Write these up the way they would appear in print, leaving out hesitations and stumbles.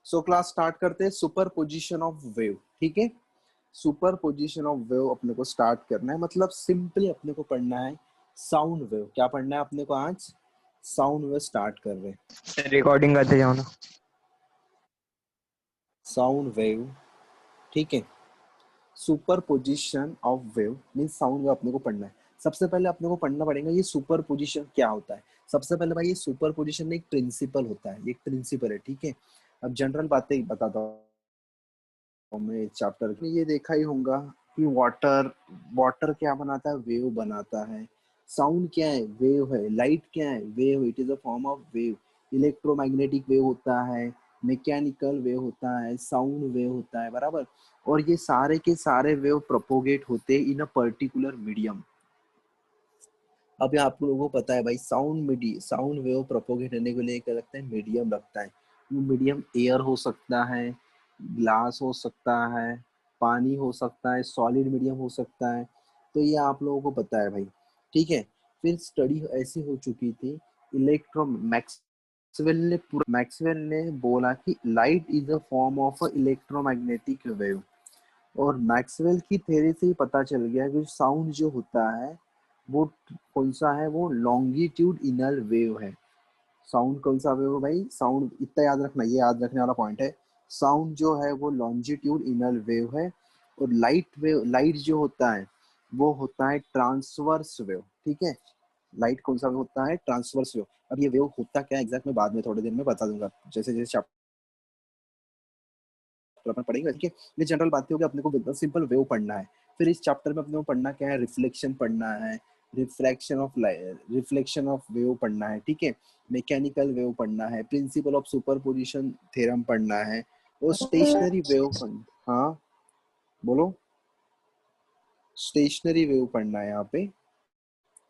So class start करते हैं super position of wave. ठीक है, सुपर पोजिशन ऑफ वेव अपने को स्टार्ट करना है, मतलब सिंपली अपने को पढ़ना है साउंड वेव। क्या पढ़ना है अपने को आज? साउंड वेव स्टार्ट कर रहे हैं। रिकॉर्डिंग करते जाओ ना। साउंड वेव, ठीक है। Super position of wave mean sound wave अपने को पढ़ना है। सबसे पहले अपने को पढ़ना पड़ेगा ये सुपर पोजिशन क्या होता है। सबसे पहले भाई ये सुपर पोजिशन में एक प्रिंसिपल होता है, एक प्रिंसिपल है, ठीक है। अब जनरल बातें बताता हूँ मैं। चैप्टर में ये देखा ही होगा कि वाटर वाटर क्या बनाता है? वेव बनाता है। साउंड क्या है? वेव है। लाइट क्या है? Wave, it is a form of wave. Electromagnetic wave होता है, मैकेनिकल वेव होता है, साउंड वेव होता है, बराबर। और ये सारे के सारे वेव प्रोपोगेट होते हैं इन अ पर्टिकुलर मीडियम। अभी आप लोगों को पता है भाई साउंड वेव प्रोपोगेट होने के लिए क्या लगता है? मीडियम लगता है। वो मीडियम एयर हो सकता है, ग्लास हो सकता है, पानी हो सकता है, सॉलिड मीडियम हो सकता है। तो ये आप लोगों को पता है भाई, ठीक है। फिर स्टडी ऐसी हो चुकी थी, इलेक्ट्रो मैक्सवेल ने बोला कि light is a form of a electromagnetic wave. और मैक्सवेल की थ्योरी से ही पता चल गया कि साउंड जो होता है वो कौन सा है? वो लॉन्गिट्यूडिनल वेव है। साउंड कौन सा वेव है भाई? साउंड इतना याद रखना, ये याद रखने वाला पॉइंट है। साउंड जो है वो लॉन्जिट्यूडिनल वेव है। और लाइट जो होता है वो होता है ट्रांसवर्स वेव, ठीक है। लाइट कौन सा वेव होता है? Transverse wave. अब ये वेव होता क्या एग्जैक्ट मैं बाद में थोड़ी देर में बता दूंगा, जैसे जैसे अपन पढ़ेंगे, ठीक है। ये जनरल बातें होगी, अपने को सिंपल वेव पढ़ना है। फिर इस चैप्टर में अपने को पढ़ना क्या है? रिफ्लेक्शन पढ़ना है, रिफ्लेक्शन ऑफ वेव पढ़ना है, ठीक है। मैकेनिकल वेव पढ़ना है, प्रिंसिपल ऑफ सुपरपोजिशन थ्योरम पढ़ना है, और स्टेशनरी वेव पढ़ना। हाँ बोलो। स्टेशनरी वेव पढ़ना है यहाँ पे,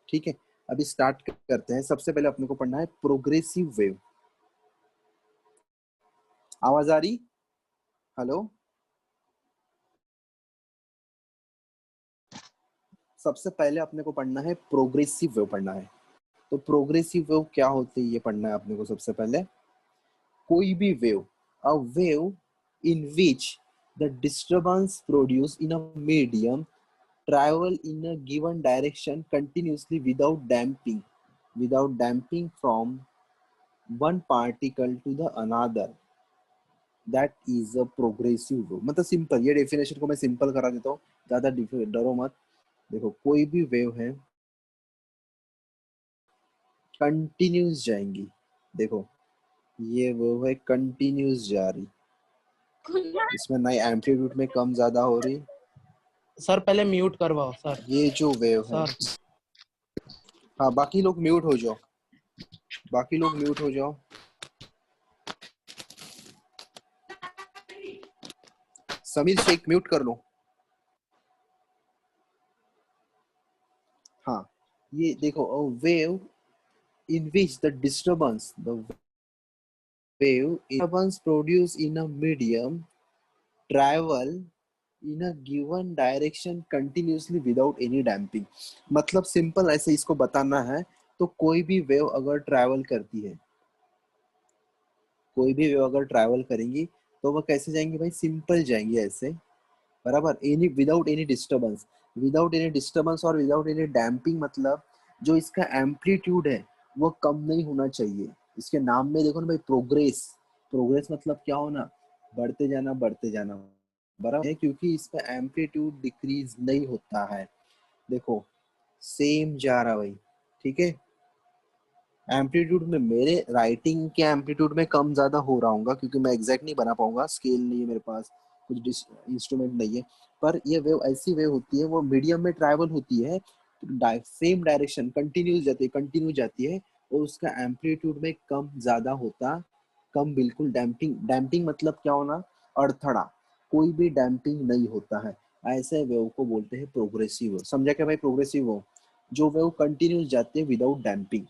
ठीक है। अभी स्टार्ट करते हैं। सबसे पहले अपने को पढ़ना है प्रोग्रेसिव वेव। आवाज आ रही? हेलो। सबसे पहले अपने को पढ़ना है प्रोग्रेसिव वेव पढ़ना है। तो प्रोग्रेसिव वेव क्या होती है ये पढ़ना है अपने को सबसे पहले। कोई भी wave, a wave in which the disturbance produce in a medium travel in a given direction continuously without damping from one particle to the another, that is a progressive wave। मतलब सिंपल, ये definition को मैं simple करा देता हूँ, ज्यादा डरो मत। देखो कोई भी वेव है कंटिन्यूस जाएंगी। देखो ये वेव है कंटिन्यूस जा रही, इसमें ना एम्पलीट्यूड में कम ज्यादा हो रही। सर पहले म्यूट करवाओ सर। ये जो वेव है, सर हाँ बाकी लोग म्यूट हो जाओ, बाकी लोग म्यूट हो जाओ। समीर शेख म्यूट कर लो। हाँ, ये देखो wave in which the disturbance produced in a medium travel in a given direction continuously without any damping। मतलब सिंपल ऐसे इसको बताना है। तो कोई भी वेव अगर ट्रैवल करती है, कोई भी वेव अगर ट्रैवल करेंगी तो वो कैसे जाएंगी भाई? सिंपल जाएंगी ऐसे, बराबर। Any without any disturbance, without any disturbance और विदाउट एनी डैम्पिंग। मतलब जो इसका एम्पलीट्यूड है वो कम नहीं होना चाहिए। इसके नाम में देखो ना भाई, प्रोग्रेस। प्रोग्रेस मतलब क्या होना? बढ़ते जाना, बढ़ते जाना, बराबर है, क्योंकि इसका एम्पलीट्यूड डिक्रीज नहीं होता है। देखो सेम जा रहा भाई, ठीक है। एम्पलीट्यूड में मेरे राइटिंग के एम्पलीट्यूड में कम ज्यादा हो रहा होगा, क्योंकि मैं एग्जैक्ट नहीं बना पाऊंगा, स्केल नहीं है मेरे पास, कुछ इंस्ट्रूमेंट नहीं है। पर ये वेव ऐसी वेव होती है, वो मीडियम में ट्रैवल होती है, सेम डायरेक्शन कंटिन्यू जाती है, और उसका एम्पलीट्यूड में कम ज्यादा होता, कम बिल्कुल डैम्पिंग मतलब क्या होना? अड़थड़ा, कोई भी डैम्पिंग नहीं होता है। ऐसे वेव को बोलते हैं प्रोग्रेसिव वेव। समझा क्या भाई? प्रोग्रेसिव वेव जो वेव कंटिन्यूस जाते हैं विदाउट डैम्पिंग,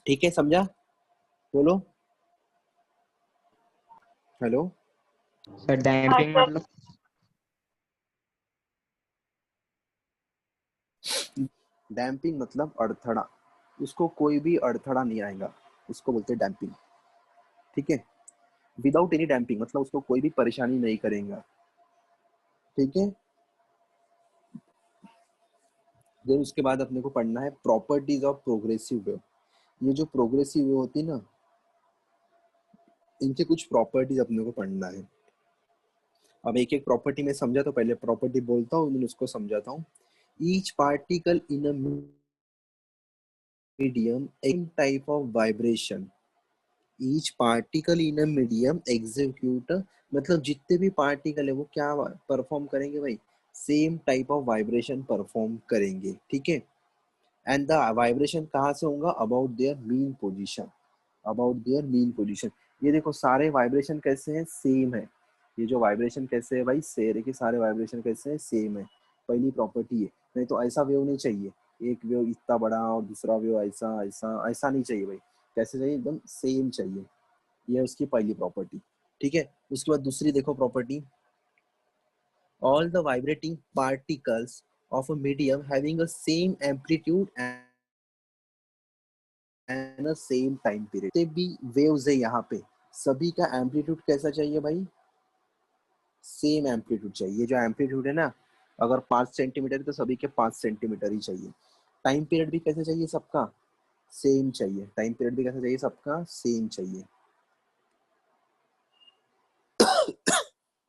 ठीक है, समझा? बोलो। हेलो। सर डैम्पिंग मतलब? डैम्पिंग मतलब अड़थड़ा, उसको कोई भी अड़थड़ा नहीं आएगा, उसको बोलते हैं डैम्पिंग, ठीक है। विदाउट एनी डैम्पिंग, मतलब उसको कोई भी परेशानी नहीं करेगा, ठीक है। फिर उसके बाद अपने को पढ़ना है प्रॉपर्टीज ऑफ प्रोग्रेसिव वेव। ये जो प्रोग्रेसिव वेव होती है ना, इनके कुछ प्रॉपर्टीज अपने को पढ़ना है। अब एक एक प्रॉपर्टी में समझा, तो पहले प्रॉपर्टी बोलता हूँ, then उसको समझाता हूँ। Each particle in a medium an type of vibration, each particle in a medium execute, मतलब जितने भी पार्टिकल है वो क्या परफॉर्म करेंगे भाई, same type of vibration perform करेंगे, ठीक है। एंड द वाइब्रेशन कहाँ से होगा, about their mean position, about their mean position. ये देखो सारे वाइब्रेशन कैसे हैं, सेम है। ये जो वाइब्रेशन कैसे है भाई, शेर के सारे वाइब्रेशन कैसे हैं, सेम है। पहली प्रॉपर्टी है। नहीं तो ऐसा वेव नहीं चाहिए, एक वेव इतना बड़ा और दूसरा वेव ऐसा ऐसा ऐसा नहीं चाहिए भाई। कैसे चाहिए, एकदम सेम चाहिए। ये उसकी पहली प्रॉपर्टी, ठीक है। उसके बाद दूसरी देखो property, all the vibrating particles of a medium having a same amplitude and a same time period। जितने भी waves है यहाँ पे, सभी का एम्पलीट्यूड कैसा चाहिए भाई, सेम एम्पलीट्यूड चाहिए। ये जो एम्पलीट्यूड है ना, अगर 5 सेंटीमीटर है तो सभी के 5 सेंटीमीटर ही चाहिए। टाइम पीरियड भी कैसे चाहिए, सबका सेम चाहिए। टाइम पीरियड भी कैसे चाहिए, सबका सेम चाहिए।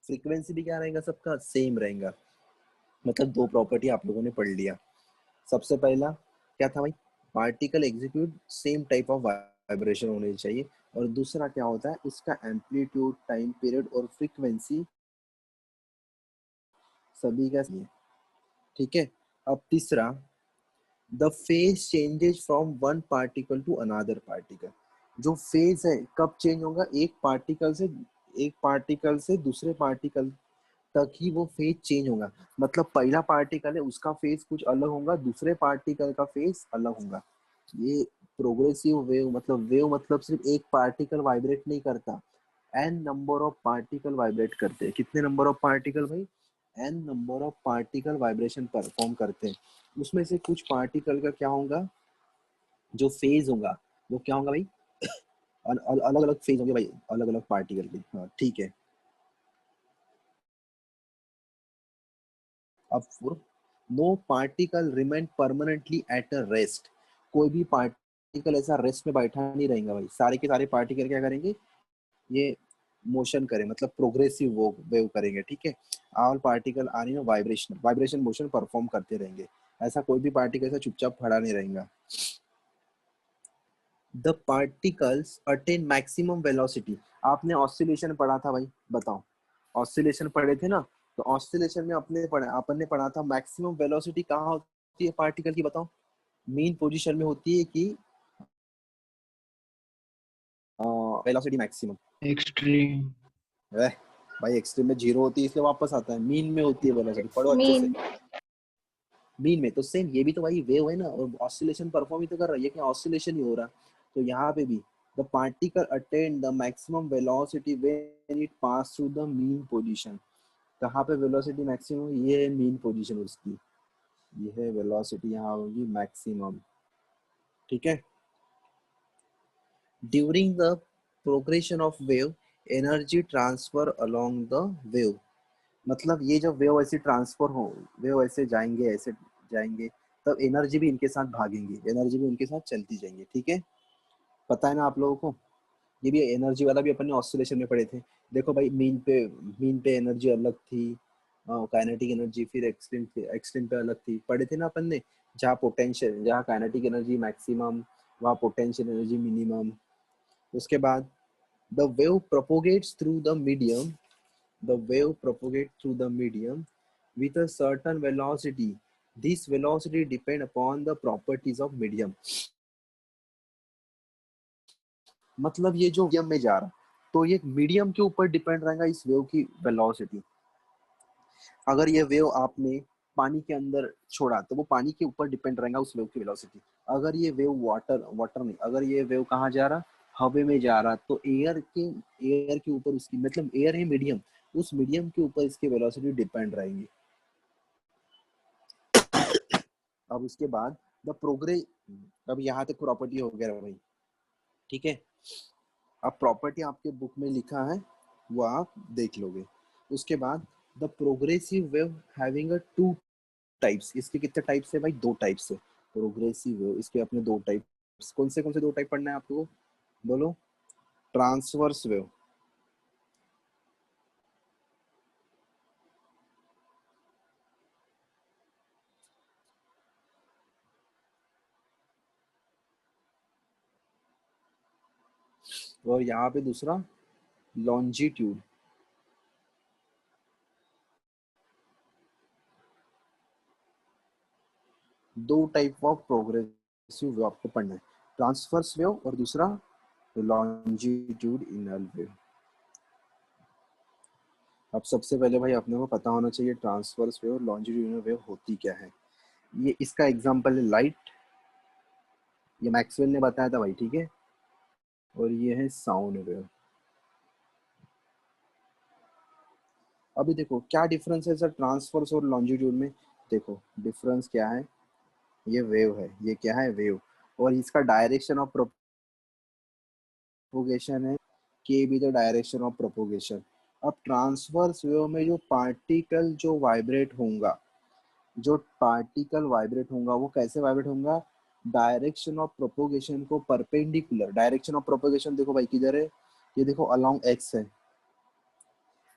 फ्रीक्वेंसी भी क्या रहेगा, सबका सेम रहेगा। मतलब दो प्रॉपर्टी आप लोगों ने पढ़ लिया। सबसे पहला क्या था भाई, particle execute same type of vibration होनी चाहिए। और दूसरा क्या होता है, उसका एम्पलीट्यूड, टाइम पीरियड और फ्रीक्वेंसी सभी का सही है, ठीक है। अब तीसरा, the phase changes from one particle to another particle. जो फेज है कब चेंज होगा, एक पार्टिकल से दूसरे पार्टिकल तक ही वो फेज चेंज होगा। मतलब पहला पार्टिकल है उसका फेज कुछ अलग होगा, दूसरे पार्टिकल का फेज अलग होगा। ये प्रोग्रेसिव वेव, मतलब वेव मतलब सिर्फ एक पार्टिकल वाइब्रेट नहीं करता, N number of particle vibrate करते हैं। कितने नंबर ऑफ पार्टिकल भाई, N number of particle vibration perform करते हैं। उसमें से कुछ पार्टिकल का क्या होगा, जो फेज होगा वो क्या होगा भाई, अलग अलग फेज होंगे भाई, अलग अलग पार्टिकल के। हाँ ठीक है। अब no particle remain permanently at a rest. कोई भी पार्टिकल ऐसा रेस्ट में बैठा नहीं रहेगा भाई, सारे के सारे पार्टिकल क्या करेंगे, ये मोशन करें, मतलब प्रोग्रेसिव वेव करेंगे, ठीक है। All particle are in vibration, vibration motion perform करते रहेंगे। ऐसा कोई भी पार्टिकल ऐसा चुपचाप खड़ा नहीं रहेगा। The particles attain maximum velocity. आपने ऑसिलेशन पढ़ा था भाई, बताओ, ऑसिलेशन पढ़े थे ना, तो ऑसिलेशन में अपन ने पढ़ा था मैक्सिमम वेलोसिटी कहाँ होती है पार्टिकल की, बताओ। मेन पोजीशन में होती है कि वेलोसिटी मैक्सिमम, एक्सट्रीम। भाई एक्सट्रीम में जीरो होती है इसलिए वापस आता है, मीन में होती है वेलोसिटी, पढ़ो अच्छे से। मीन। मीन में तो सेम, ये भी तो भाई वेव है ना, और ऑसिलेशन परफॉर्म ही तो कर रहा है, ये क्या ऑसिलेशन ही हो रहा। तो यहाँ पे भी the particle attain the maximum velocity when it pass through the mean position. कहाँ पे वेलोसिटी मैक्सिमम, ये है मीन पोजीशन उसकी, ये है वेलोसिटी यहाँ होगी मैक्सिमम, ठीक है। During the progression of wave energy transfer along the wave. मतलब ये जब वेव ऐसे ट्रांसफर हो, वेव ऐसे जाएंगे ऐसे जाएंगे, तब एनर्जी भी इनके साथ भागेंगी, एनर्जी भी उनके साथ चलती जाएंगी, ठीक है। पता है ना आप लोगों को, ये भी एनर्जी वाला भी अपन ने ऑसिलेशन में पढ़े थे। देखो भाई मीन पे एनर्जी अलग थी, काइनेटिक एनर्जी, फिर एक्सटेंट पे अलग थी, पढ़े थे ना अपन ने। जहाँ काइनेटिक एनर्जी मैक्सिमम, वहाँ पोटेंशियल एनर्जी मिनिमम। उसके बाद the wave propagates through the medium, the wave propagates through the medium with a certain velocity. This velocity depend upon the properties of medium. मतलब ये जो मीडियम में जा रहा, तो ये मीडियम के ऊपर डिपेंड रहेगा इस वेव की वेलोसिटी। अगर ये वेव आपने पानी के अंदर छोड़ा तो वो पानी के ऊपर डिपेंड रहेगा उस वेव की वेलोसिटी। अगर ये वेव वाटर नहीं, अगर ये वेव कहाँ जा रहा, हवे में जा रहा, तो एयर के ऊपर उसकी, मतलब एयर है मीडियम, उस मीडियम के ऊपर इसकी वेलोसिटी डिपेंड रहेंगी। अब उसके बाद द प्रोग्रेस, अब यहाँ तक प्रॉपर्टी हो गया भाई, ठीक है। अब प्रॉपर्टी आपके बुक में लिखा है, वो आप देख लोगे। उसके बाद the progressive wave having a two types, इसके कितने टाइप्स है भाई? दो टाइप्स है प्रोग्रेसिव वेव, इसके अपने दो टाइप्स। कौन से दो टाइप पढ़ना है आपको, बोलो? ट्रांसवर्स वेव, और यहाँ पे दूसरा लॉन्जिट्यूड। दो टाइप ऑफ प्रोग्रेसिव वेव आपको पढ़ना है, ट्रांसवर्स वेव और दूसरा लॉन्जिट्यूडिनल वेव। अब सबसे पहले भाई अपने को पता होना चाहिए ट्रांसवर्स वेव और लॉन्जिट्यूडिनल वेव होती क्या है। ये इसका एग्जांपल है लाइट, ये मैक्सवेल ने बताया था भाई, ठीक है। और ये है साउंड वेव। अभी देखो क्या डिफरेंस है सर ट्रांसवर्स और लॉन्जिट्यूड में। देखो डिफरेंस क्या है, ये वेव है, ये क्या है? वेव। और इसका डायरेक्शन ऑफ प्रोपोगेशन है, के be the direction of propagation. अब ट्रांसवर्स वेव में जो पार्टिकल जो वाइब्रेट होगा, जो पार्टिकल वाइब्रेट होगा वो कैसे वाइब्रेट होगा? डायरेक्शन ऑफ प्रोपोगेशन को परपेंडिकुलर। डायरेक्शन ऑफ प्रोपोगेशन देखो भाई किधर है, ये देखो अलोंग एक्स है।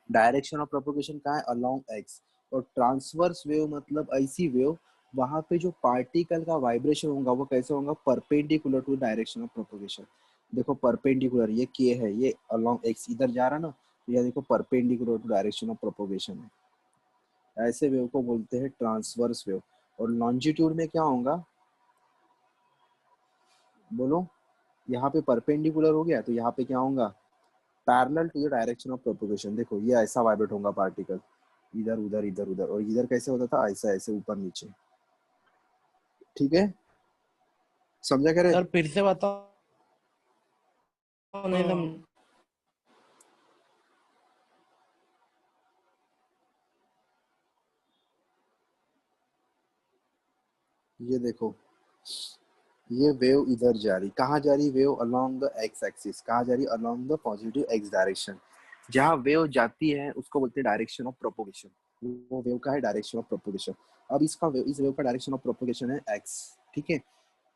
डायरेक्शन ऑफ प्रोपोगेशन कहाँ है? Along x. और ट्रांसवर्स वेव मतलब ऐसी वेव वहां पे जो पार्टिकल का वाइब्रेशन होगा वो कैसे होगा? Perpendicular to direction of propagation. देखो परपेंडिकुलर, ये के है, ये अलोंग एक्स इधर जा रहा ना, तो ये देखो perpendicular to direction of propagation है। ऐसे वेव को बोलते हैं ट्रांसवर्स वेव। और लॉन्जिट्यूड में क्या होगा, बोलो? यहाँ पे परपेंडिकुलर हो गया तो यहाँ पे क्या होगा? Parallel to the direction of propagation. देखो ये ऐसा वाइब्रेट होगा पार्टिकल, इधर उधर इधर उधर। और इधर कैसे होता था? ऐसा, ऐसे ऊपर नीचे। ठीक है, समझा क्या रे? सर फिर से बताओ, नहीं समझ। ये देखो, ये वेव इधर जा रही, कहाँ जा रही wave? Along the x axis. कहाँ जा रही? Along the positive x direction. जहाँ वेव जाती है उसको बोलते हैं डायरेक्शन ऑफ प्रोपोगेशन। वो वेव का है डायरेक्शन ऑफ प्रोपोगेशन। अब इसका वेव, इस वेव का डायरेक्शन ऑफ प्रोपोगेशन है एक्स, ठीक है।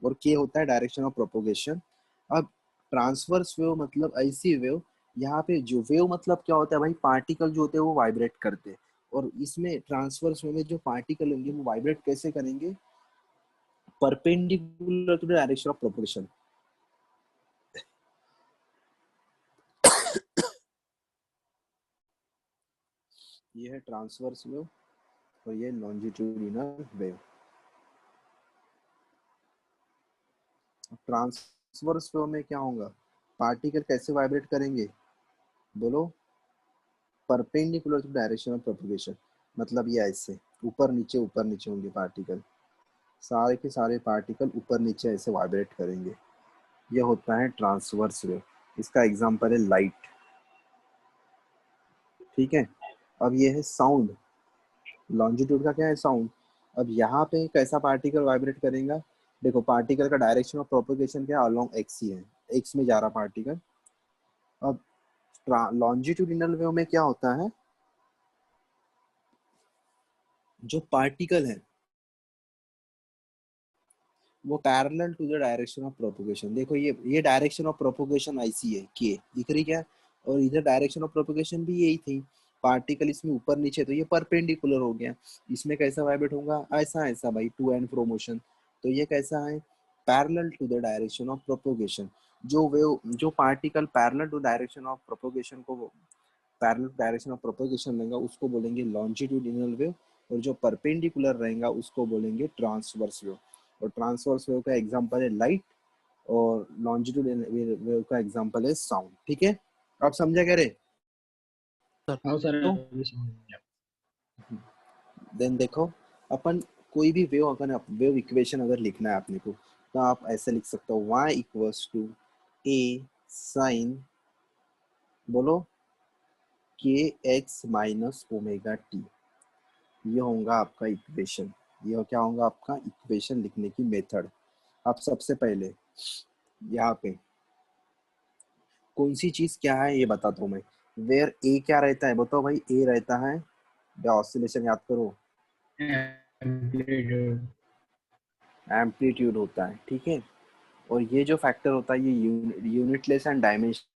और के होता है डायरेक्शन ऑफ प्रोपोगेशन। अब ट्रांसवर्स वेव मतलब ऐसी वेव, यहाँ पे जो वेव मतलब क्या होता है भाई? पार्टिकल जो होते हैं वो वाइब्रेट करते हैं। और इसमें ट्रांसवर्स वेव में जो पार्टिकल होंगे वो वाइब्रेट कैसे करेंगे? Perpendicular to the direction of propagation. ये है ट्रांसवर्स वेव और ये लॉन्जिट्यूडिनल वेव। ट्रांसवर्स वेव में क्या होगा? पार्टिकल कैसे वाइब्रेट करेंगे, बोलो? Perpendicular to direction of propagation. मतलब ये ऐसे ऊपर नीचे होंगे पार्टिकल, सारे के सारे पार्टिकल ऊपर नीचे ऐसे वाइब्रेट करेंगे। ये होता है ट्रांसवर्स वेव। इसका एग्जांपल है लाइट, ठीक है। अब ये है साउंड, लॉन्जिट्यूड का क्या है? साउंड। अब यहाँ पे कैसा पार्टिकल वाइब्रेट करेगा? देखो पार्टिकल का डायरेक्शन ऑफ प्रोपोगेशन क्या? अलोंग एक्स ही है, एक्स में जा रहा पार्टिकल। अब लॉन्जिट्यूडिनल वेव में क्या होता है? जो पार्टिकल है वो parallel to the direction of propagation. देखो ये डायरेक्शन ऑफ प्रोपोगेशन ऐसी है, के दिख रही क्या? और इधर डायरेक्शन ऑफ प्रोपोगेशन भी यही थी। पार्टिकल इसमें ऊपर नीचे, तो ये परपेंडिकुलर हो गया। इसमें कैसा वाइब्रेट होगा? ऐसा ऐसा भाई, टू एंड फ्रो मोशन। तो ये कैसा है? Parallel to the direction of propagation. जो वेव, जो particle parallel to direction of propagation को, पैरेलल डायरेक्शन ऑफ प्रोपोगेशन लेगा उसको बोलेंगे लॉन्जिट्यूडिनल वेव। और जो परपेंडिकुलर रहेगा उसको बोलेंगे ट्रांसवर्स वेव। और ट्रांसवर्स वेव का एग्जांपल है लाइट, और लॉन्जिट्यूडिनल वेव का एग्जांपल है साउंड। ठीक है, आप समझा क्या रे? हाँ सर तो अभी समझ गया। देन देखो, अपन कोई भी वेव, अगर वेव इक्वेशन अगर लिखना है अपने को, तो आप ऐसे लिख सकते हो y equals to a sine, बोलो, के एक्स माइनस ओमेगा टी। ये होगा आपका इक्वेशन। ये क्या होगा आपका इक्वेशन लिखने की मेथड। आप सबसे पहले यहाँ पे कौन सी चीज क्या है ये बताता हूँ मैं। वेयर ए क्या रहता है बताओ भाई, ए रहता है या ऑसिलेशन याद करो, एम्पलीट्यूड। एम्पलीट्यूड होता है, ठीक है। और ये जो फैक्टर होता है ये यूनिटलेस एंड डायमेंशनलेस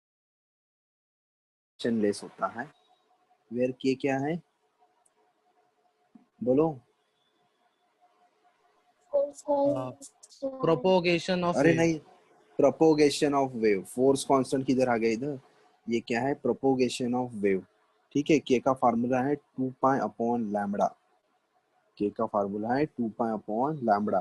होता है। वेयर के क्या है बोलो। प्रोपोगेशन ऑफ अरे वेव। नहीं, propagation of wave, force constant किधर आ गया इधर, ये क्या है प्रोपोगेशन ऑफ वेव, ठीक है। के का फार्मूला है 2 पाई अपॉन लैम्बडा, के का फार्मूला है 2 पाई अपॉन लैम्बडा,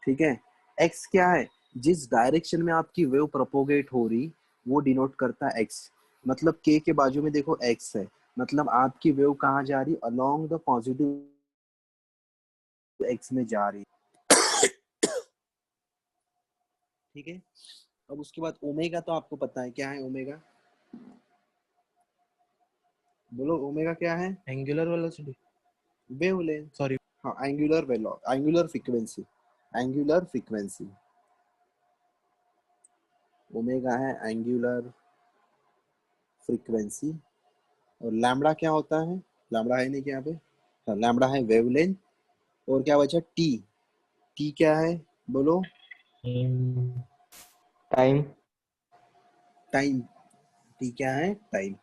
ठीक है। एक्स क्या है, जिस डायरेक्शन में आपकी वेव प्रोपोगेट हो रही वो डिनोट करता है एक्स, मतलब के बाजू में देखो एक्स है, मतलब आपकी वेव कहाँ जा रही, अलोंग द पॉजिटिव एक्स में जा रही, ठीक है। अब उसके बाद ओमेगा तो आपको पता है क्या है ओमेगा, बोलो ओमेगा क्या है, एंगुलर वेलोसिटी, वेवलेंथ, सॉरी। हाँ एंगुलर वेलो, angular frequency, angular frequency, omega है एंगुलर फ्रीक्वेंसी। और लैम्बडा क्या होता है, लैम्बडा है नहीं क्या यहाँ पे, हाँ लैम्बडा है वेवलेंथ। और क्या बचा टी, टी क्या है बोलो, टाइम। टाइम, टी क्या है टाइम,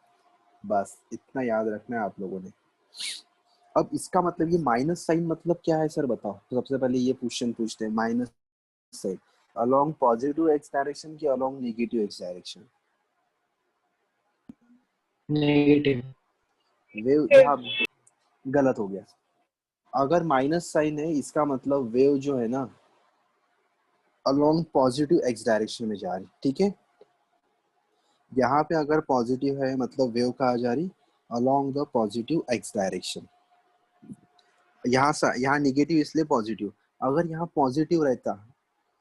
बस इतना याद रखना है आप लोगों ने। अब इसका मतलब ये माइनस साइन मतलब क्या है सर बताओ, तो सबसे पहले ये क्वेश्चन पूछते हैं, minus sign along positive x direction की along negative x direction, negative. Wave यहाँ गलत हो गया, अगर माइनस साइन है इसका मतलब वेव जो है ना अलोंग पॉजिटिव एक्स डायरेक्शन में जा रही, ठीक है। यहाँ पे अगर पॉजिटिव है मतलब वेव कहाँ जा रही, along the positive x direction. यहाँ निगेटिव इसलिए पॉजिटिव, अगर यहाँ पॉजिटिव रहता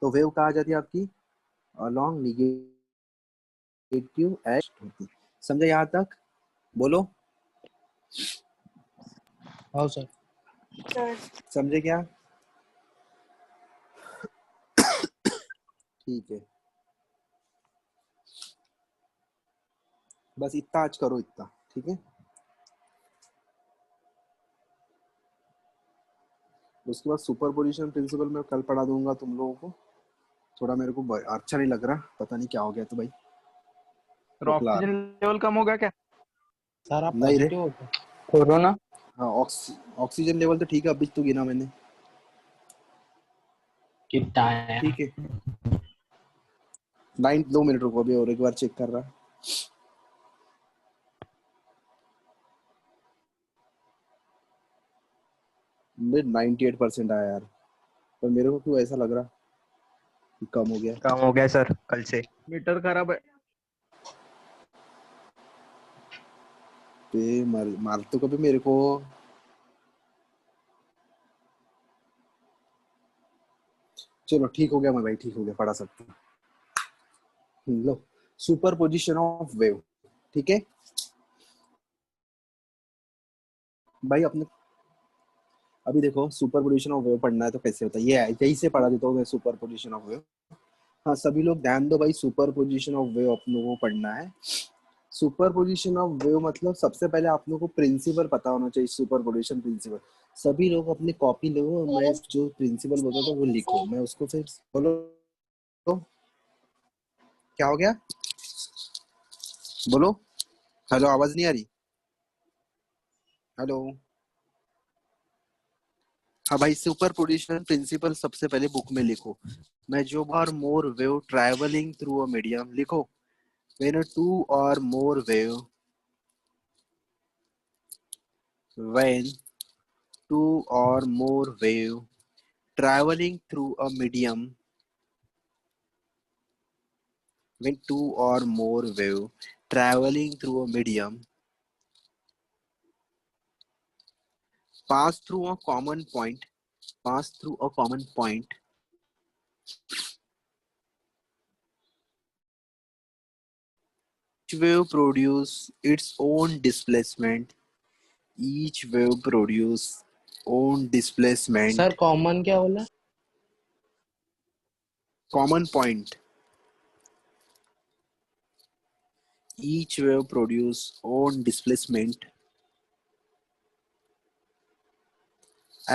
तो वेव कहाँ जाती आपकी, अलोंग निगेटिव एक्स होती। समझे यहाँ तक बोलो, हाँ सर। समझे क्या, ठीक है। बस इतना आज करो इतना, ठीक है। उसके बाद सुपरपोजिशन प्रिंसिपल मैं कल पढ़ा दूंगा तुम लोगों को, थोड़ा मेरे को अच्छा नहीं लग रहा, पता नहीं क्या हो गया तो भाई, खोखला आ रहा ऑक्सीजन लेवल कम हो गया क्या? सर आप है। नहीं रे, पॉजिटिव हो क्या? कोरोना। हाँ ऑक्सीजन लेवल तो ठीक है, अभी तो गिना मैंने, कितना है? ठीक है। 2 मिनट रुको अभी और एक बार चेक कर रहा, मेरे 98% आया यार, पर मेरे को क्यों ऐसा लग रहा कि कम हो गया। कम हो गया सर कल से। मीटर खराब है। मार तो कभी मेरे को, चलो ठीक हो गया, मैं भाई ठीक हो गया, पढ़ा सकता हूँ। लो सुपर पोजिशन ऑफ वेव, ठीक है भाई। अपने अभी देखो सुपर पोजिशन ऑफ वेव पढ़ना है तो कैसे होता है, ये यही से पढ़ा देता हूँ मैं सुपर पोजिशन ऑफ वेव। हाँ सभी लोग ध्यान दो भाई, सुपर पोजिशन ऑफ वेव अपने को पढ़ना है। सुपर पोजिशन ऑफ वेव मतलब सबसे पहले आप लोगों को प्रिंसिपल पता होना चाहिए, सुपर पोजिशन प्रिंसिपल। सभी लोग अपनी कॉपी लो, मैं जो प्रिंसिपल बोलता था वो लिखो, मैं उसको फिर बोलो। तो क्या हो गया बोलो, हेलो आवाज नहीं आ रही, हेलो। हाँ भाई, सुपर पोजिशन प्रिंसिपल सबसे पहले बुक में लिखो, मैं जो बार more wave travelling through a medium लिखो, when two or more wave, when two or more wave traveling through a medium, when two or more wave traveling through a medium pass through a common point, pass through a common point, each wave produce its own displacement, each wave produce own sir displacement, common क्या बोला? common point, each wave produce own displacement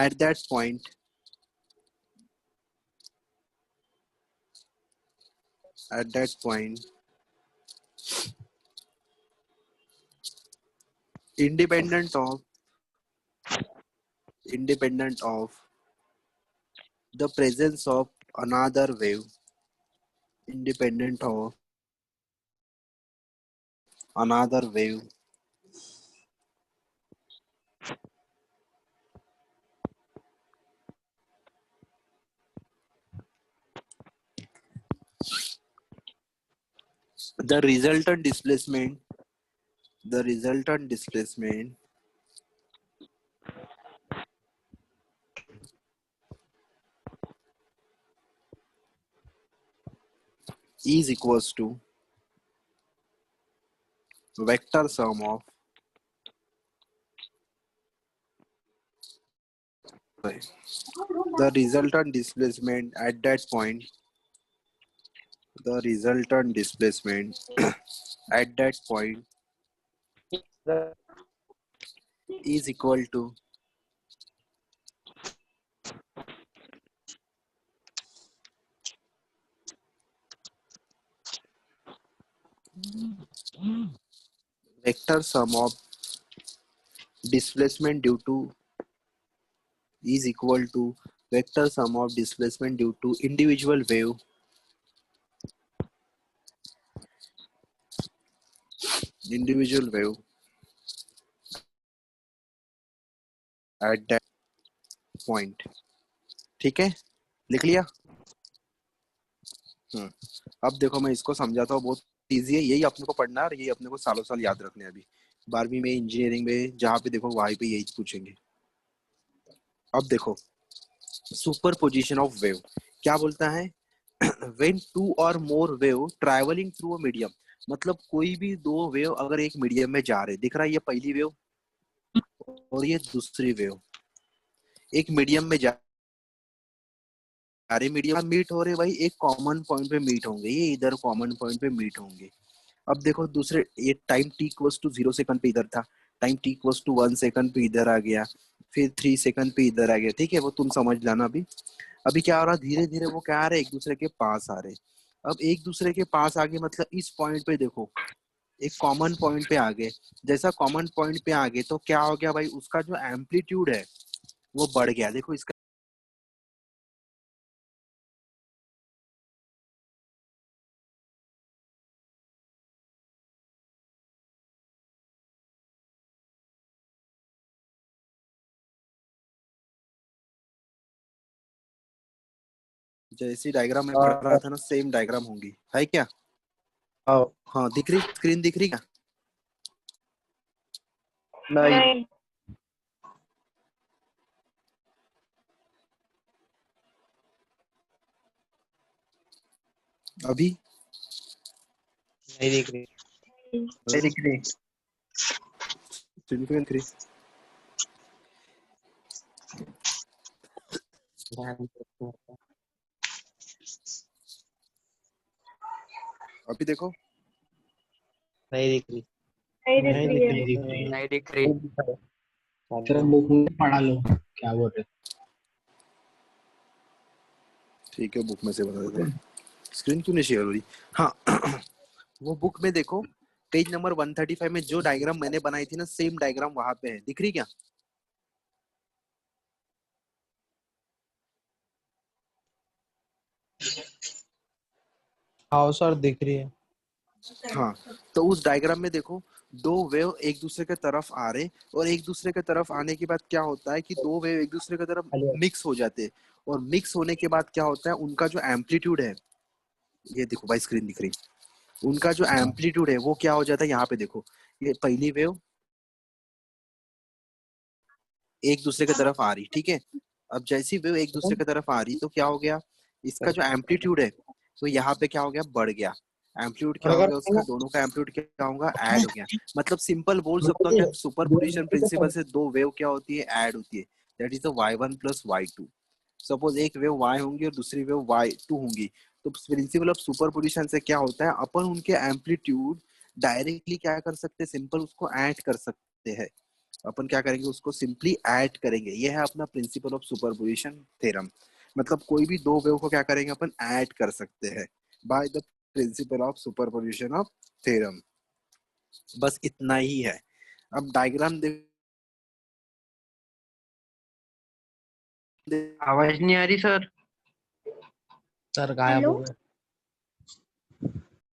at that point. At that point, independent of independent of the presence of another wave, independent of another wave, the resultant displacement is equals to vector sum of the resultant displacement at that point, the resultant displacement at that point is equal to vector sum of displacement due to is equal to vector sum of displacement due to individual wave at that point. ठीक है, लिख लिया? अब देखो मैं इसको समझाता हूँ, बहुत इजी है, यही अपने को पढ़ना है और यही अपने को सालों साल याद रखने हैं। अभी 12वीं में इंजीनियरिंग में जहाँ पे देखो वहीं पे यही पूछेंगे। अब देखो सुपरपोजिशन ऑफ वेव क्या बोलता है? When two or more wave travelling through a medium, मतलब कोई भी दो वेव अगर एक मीडियम में जा रहे, दिख रहा है ये पहली वेव और ये दूसरी वेव एक मीडियम में जा रहे, मीडियम मीट हो रहे भाई, एक कॉमन पॉइंट पे मीट होंगे, ये इधर कॉमन पॉइंट पे मीट होंगे। अब देखो दूसरे, ये time t equals to 0 second पे इधर था, time t equals to 1 second पे इधर आ गया, फिर 3 सेकंड पे इधर आ गया। ठीक है, वो तुम समझ लेना। अभी क्या हो रहा है, धीरे धीरे वो क्या आ रहे, एक दूसरे के पास आ रहे। अब एक दूसरे के पास आ गए मतलब इस पॉइंट पे देखो एक कॉमन पॉइंट पे आ गए। जैसा कॉमन पॉइंट पे आ गए तो क्या हो गया भाई, उसका जो एम्पलीट्यूड है वो बढ़ गया। देखो इसका जैसी डायग्राम में पढ़ रहा था ना, सेम डायग्राम होंगी, है क्या? हाँ दिख रही, स्क्रीन दिख रही क्या? नहीं। अभी नहीं दिख रही। नहीं दिख रही। स्क्रीन दिख रही? अभी देखो नहीं दिख रही। नहीं दिख रही। सर बुक में पढ़ा लो क्या बोल रहे। ठीक है, बुक में से बता देता हूँ। स्क्रीन क्यों नहीं शेयर हो रही? हाँ वो बुक में देखो पेज नंबर 135 में जो डायग्राम मैंने बनाई थी ना, सेम डायग्राम वहां पे है, दिख रही क्या? हाँ सर दिख रही है। हाँ, तो उस डायग्राम में देखो दो वेव एक दूसरे के तरफ आ रहे, और एक दूसरे के तरफ आने के बाद क्या होता है कि दो वेव एक दूसरे के तरफ मिक्स हो जाते हैं, और मिक्स होने के बाद क्या होता है, उनका जो एम्पलीट्यूड है, ये देखो भाई स्क्रीन दिख रही, उनका जो एम्पलीट्यूड है वो क्या हो जाता है, यहाँ पे देखो ये पहली वेव एक दूसरे की तरफ आ रही, ठीक है। अब जैसी वेव एक दूसरे की तरफ आ रही तो क्या हो गया, इसका जो एम्पलीट्यूड है तो यहाँ पे क्या हो गया, बढ़ गया। एम्पलीट्यूड क्या हो गया उसका, दोनों का एम्पलीट्यूड क्या होगा, ऐड हो गया। मतलब सिंपल बोल सकते हो कि सुपरपोजिशन प्रिंसिपल से दो वेव क्या होती है, ऐड होती है। That is the y1 plus y2। Suppose एक वेव y होंगी और दूसरी वेव y2 होंगी, तो प्रिंसिपल ऑफ सुपरपोजिशन से क्या होता है, अपन उनके एम्पलीट्यूड डायरेक्टली क्या कर सकते हैं, सिंपल उसको ऐड कर सकते हैं। अपन क्या करेंगे, उसको सिंपली ऐड करेंगे। ये है अपना प्रिंसिपल ऑफ सुपरपोजिशन थ्योरम। मतलब कोई भी दो वेव को क्या करेंगे, अपन ऐड कर सकते हैं by the principle of superposition of theorem. बस इतना ही है। अब डायग्राम देख, आवाज नहीं आ रही सर। सर गायब हेलो हो गए।